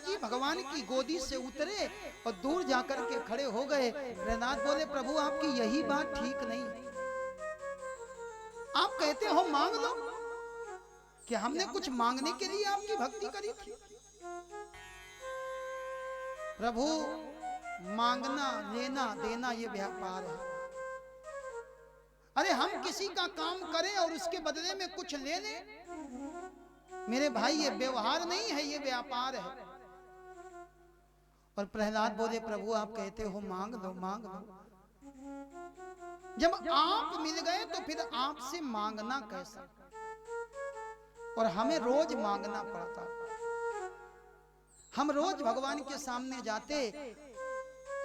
जी भगवान की गोदी से उतरे और दूर जाकर के खड़े हो गए। प्रहलाद बोले प्रभु आपकी यही बात ठीक नहीं, आप कहते हो मांग लो, कि हमने कुछ मांगने के लिए आपकी भक्ति करी थी? प्रभु मांगना लेना देना ये व्यापार है। अरे हम किसी का काम करें और उसके बदले में कुछ ले लें, मेरे भाई ये व्यवहार नहीं है, ये व्यापार है। और प्रहलाद बोले प्रभु आप कहते हो मांग लो मांग लो, जब आप मिल गए तो फिर आपसे मांगना कैसा? और हमें रोज मांगना पड़ता। हम रोज भगवान के सामने जाते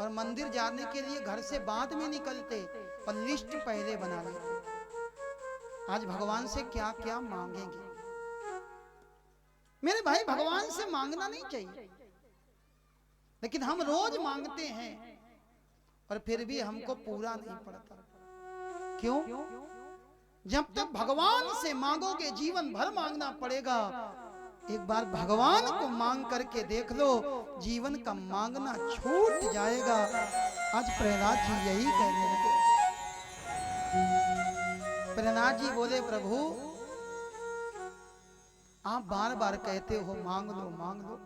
और मंदिर जाने के लिए घर से बाद में निकलते और लिस्ट पहले बना लेते, आज भगवान से क्या क्या मांगेंगे। मेरे भाई भगवान से मांगना नहीं चाहिए, लेकिन हम रोज मांगते हैं और फिर भी हमको पूरा नहीं पड़ता। क्यों? जब तक भगवान से मांगोगे जीवन भर मांगना पड़ेगा। एक बार भगवान को मांग करके देख लो, जीवन का मांगना छूट जाएगा। आज प्रहलाद जी यही कहने लगे। प्रहलाद जी बोले प्रभु आप बार बार कहते हो मांग लो मांग लो,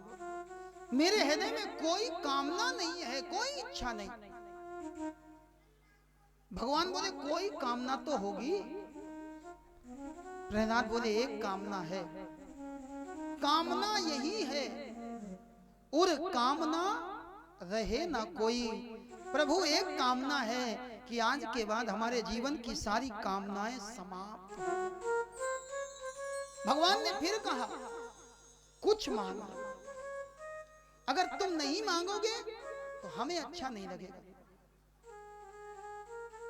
मेरे हृदय में कोई कामना नहीं है, कोई इच्छा नहीं। भगवान बोले कोई कामना तो होगी। प्रहलाद बोले एक कामना है, कामना यही है और कामना रहे ना कोई। प्रभु एक कामना है कि आज के बाद हमारे जीवन की सारी कामनाएं समाप्त हो। भगवान ने फिर कहा कुछ मांगो, अगर तुम नहीं मांगोगे तो हमें अच्छा नहीं लगेगा।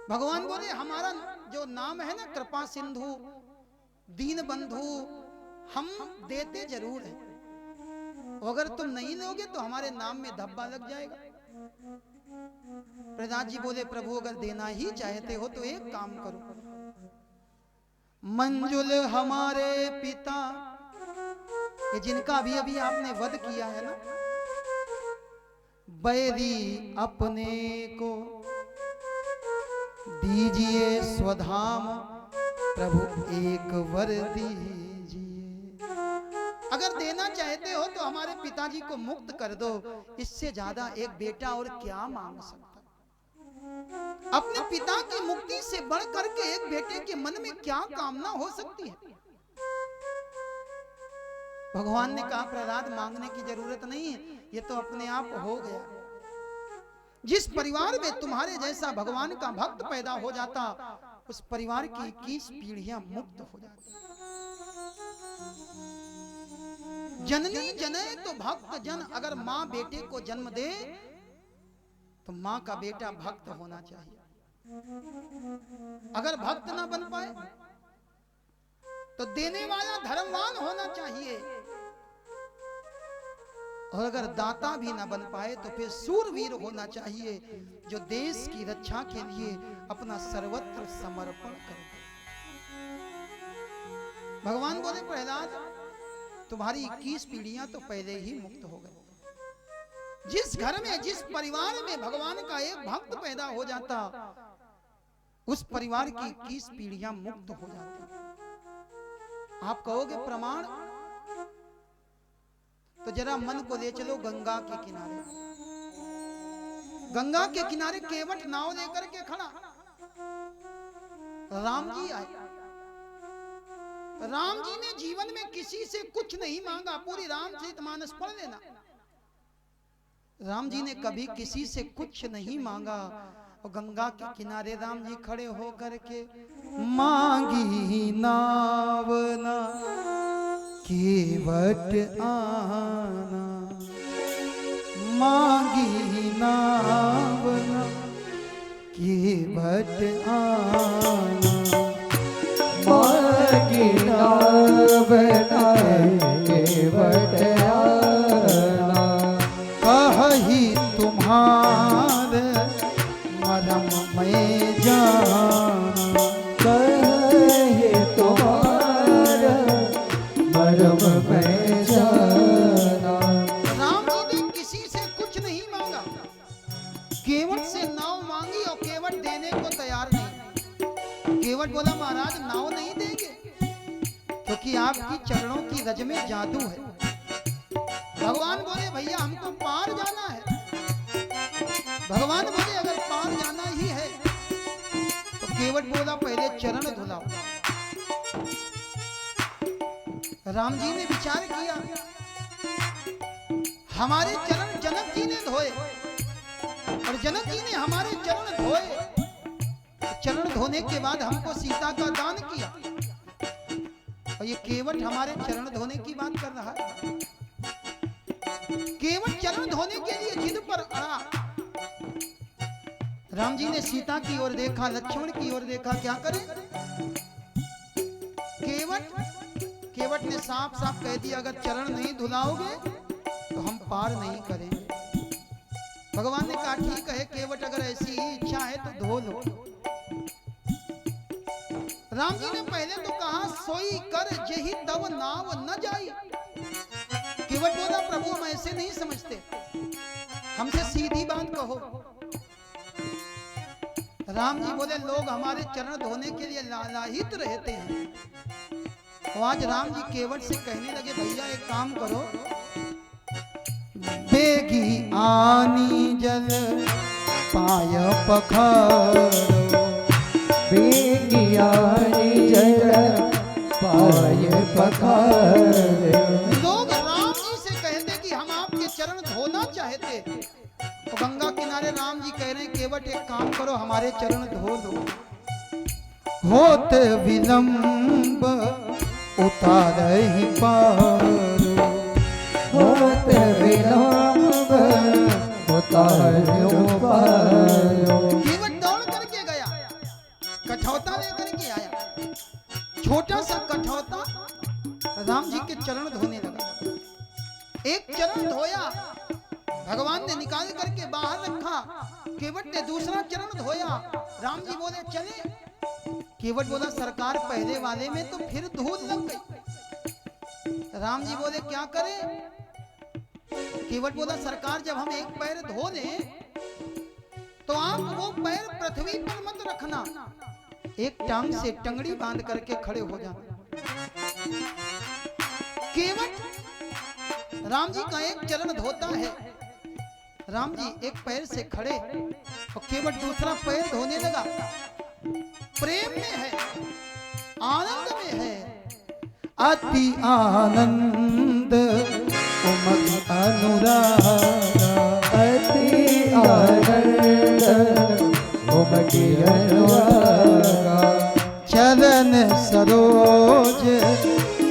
भगवान बोले हमारा जो नाम है ना कृपा सिंधु दीन बंधु, हम देते जरूर है, अगर तुम नहीं लोगे तो हमारे नाम में धब्बा लग जाएगा। प्रहलाद जी बोले प्रभु अगर देना ही चाहते हो तो एक काम करो, मंजुल हमारे पिता, ये जिनका अभी अभी आपने वध किया है ना, बैरी अपने को दीजिए स्वधाम, प्रभु एक वर दीजिए। अगर देना चाहते हो तो हमारे पिताजी को मुक्त कर दो, इससे ज्यादा एक बेटा और क्या मांग सकता। अपने पिता की मुक्ति से बढ़ करके एक बेटे के मन में क्या कामना हो सकती है। भगवान ने कहा प्रहलाद मांगने की जरूरत नहीं है, ये तो अपने आप हो गया। जिस परिवार में तुम्हारे जैसा भगवान का भक्त पैदा हो जाता, उस परिवार की 21 पीढ़ियां मुक्त हो जाती। जननी जने तो भक्त जन, अगर माँ बेटे को जन्म दे तो माँ का बेटा भक्त होना चाहिए। अगर भक्त ना बन पाए तो देने वाला धर्मवान होना चाहिए, और अगर दाता भी ना बन पाए तो फिर सूरवीर होना चाहिए, जो देश की रक्षा के लिए अपना सर्वत्र समर्पण करे। भगवान बोले प्रहलाद तुम्हारी 21 पीढ़ियां तो पहले ही मुक्त हो गई। जिस घर में जिस परिवार में भगवान का एक भक्त पैदा हो जाता, उस परिवार की 21 पीढ़ियां मुक्त हो जाती। आप कहोगे प्रमाण, तो जरा मन को ले चलो गंगा के किनारे। गंगा के किनारे केवट नाव लेकर के खड़ा राम जी आए। राम जी ने जीवन में किसी से कुछ नहीं मांगा, पूरी रामचरितमानस पढ़ लेना। राम जी ने कभी किसी से कुछ नहीं मांगा, और गंगा के किनारे राम जी खड़े हो करके मांगी नाव ना केवट आना, मांगी नाव ना केवट आना, मांगी नाव ना केवट आना, कही तुम्हारे मरम में जाना, कही तुम्हारे मरम में जाना। राम जी कि आपकी चरणों की रज में जादू है। भगवान बोले भैया हमको पार जाना है। भगवान बोले अगर पार जाना ही है तो केवट बोला पहले चरण धुलाओ। राम जी ने विचार किया, हमारे चरण जनक जी ने धोए और जनक जी ने हमारे चरण धोए। चरण धोने के बाद हमको सीता का दान किया और ये केवट हमारे चरण धोने की बात कर रहा है। केवट चरण धोने के लिए जिद पर अड़ा। राम जी ने सीता की ओर देखा, लक्ष्मण की ओर देखा, क्या करें? केवट ने साफ साफ कह दिया अगर चरण नहीं धुलाओगे तो हम पार नहीं करेंगे। भगवान ने कहा ठीक है केवट, अगर ऐसी ही इच्छा है तो धो लो। राम जी ने पहले तो कहा सोई कर जेहि तव नाव न जाई। केवट बोला प्रभु हम ऐसे नहीं समझते, हमसे सीधी बात कहो। राम जी बोले लोग हमारे चरण धोने के लिए लालायित रहते हैं। तो आज राम जी केवट से कहने लगे भैया एक काम करो, बेगी आनी जल पाय पखारो, बेगी आनी जल पाय पखारो। लोग राम जी से कहते कि हम आपके चरण धोना चाहते, तो गंगा किनारे राम जी कह रहे हैं केवट एक काम करो हमारे चरण धो दो। होत विलंब उतारहि पारो, होत विलंब उतारहि पारो। केवट दौड़ करके गया, कठौता लेकर के आया, छोटा सा कठौता राम जी के चरण धोने लगा। एक चरण धोया, भगवान ने निकाल करके बाहर रखा। केवट ने दूसरा चरण धोया। राम जी बोले चले। केवट बोला सरकार पहले वाले में तो फिर धूल लग गई। राम जी बोले क्या करें? केवट बोला सरकार जब हम एक पैर धो लें तो आप वो पैर पृथ्वी पर मत रखना, एक टांग से टंगड़ी बांध करके खड़े हो जाना। केवट राम जी का एक चरण धोता है, राम जी एक पैर से खड़े और केवट दूसरा पैर धोने लगा। प्रेम में है, आनंद में है, अति आनंद उमग अनुराग, अति आनंद उमग अनुराग। चरण सरोज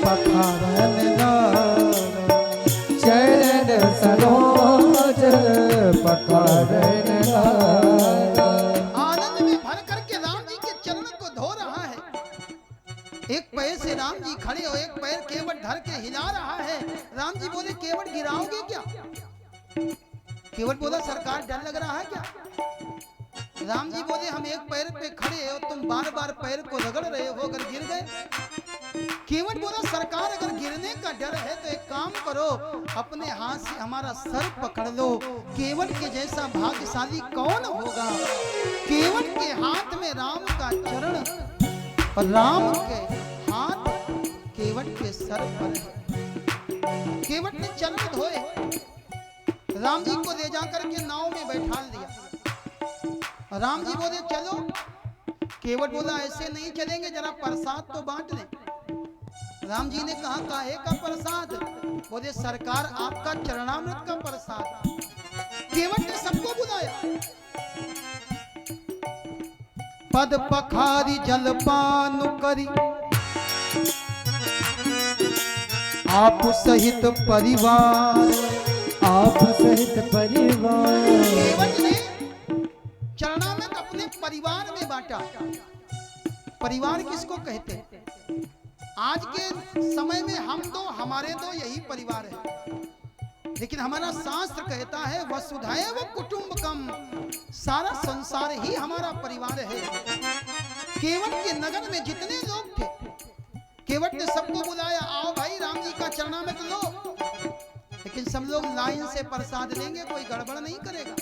पखारन लागा, चरण सरोज पखारन लागा। आनंद में भर करके राम जी के चरण को धो रहा है। एक पैर से राम जी खड़े हो, एक पैर केवट धर के हिला रहा है। राम जी बोले केवट गिराओगे क्या? केवट बोला सरकार डर लग रहा है क्या? राम जी बोले हम एक पैर पे खड़े हो, तुम बार बार पैर को रगड़ रहे हो, अगर गिर गए। केवट बोला सरकार अगर गिरने का डर है तो एक काम करो, अपने हाथ से हमारा सर पकड़ लो। केवट के जैसा भाग्यशाली कौन होगा? केवट के हाथ में राम का चरण और राम के हाथ केवट के सर पर है। केवट ने चरण धोए, राम जी को ले जाकर के नाव में बैठा दिया। राम जी बोले चलो। केवट बोला ऐसे नहीं चलेंगे, जरा प्रसाद तो बांट लें। राम जी ने कहा काहे का प्रसाद? बोले सरकार आपका चरणामृत का प्रसाद। केवट ने सबको बुलाया, पद पखारी जलपान करी आप सहित परिवार, आप सहित परिवार। केवट ने चरणामृत अपने परिवार में बांटा। परिवार किसको कहते हैं? आज के समय में हम दो हमारे दो यही परिवार है, लेकिन हमारा शास्त्र कहता है वसुधैव कुटुंबकम, सारा संसार ही हमारा परिवार है। केवट के नगर में जितने लोग थे, केवट ने सबको बुलाया, आओ भाई राम जी का चरणामृत लो। लेकिन सब लोग लाइन से प्रसाद लेंगे, कोई गड़बड़ नहीं करेगा।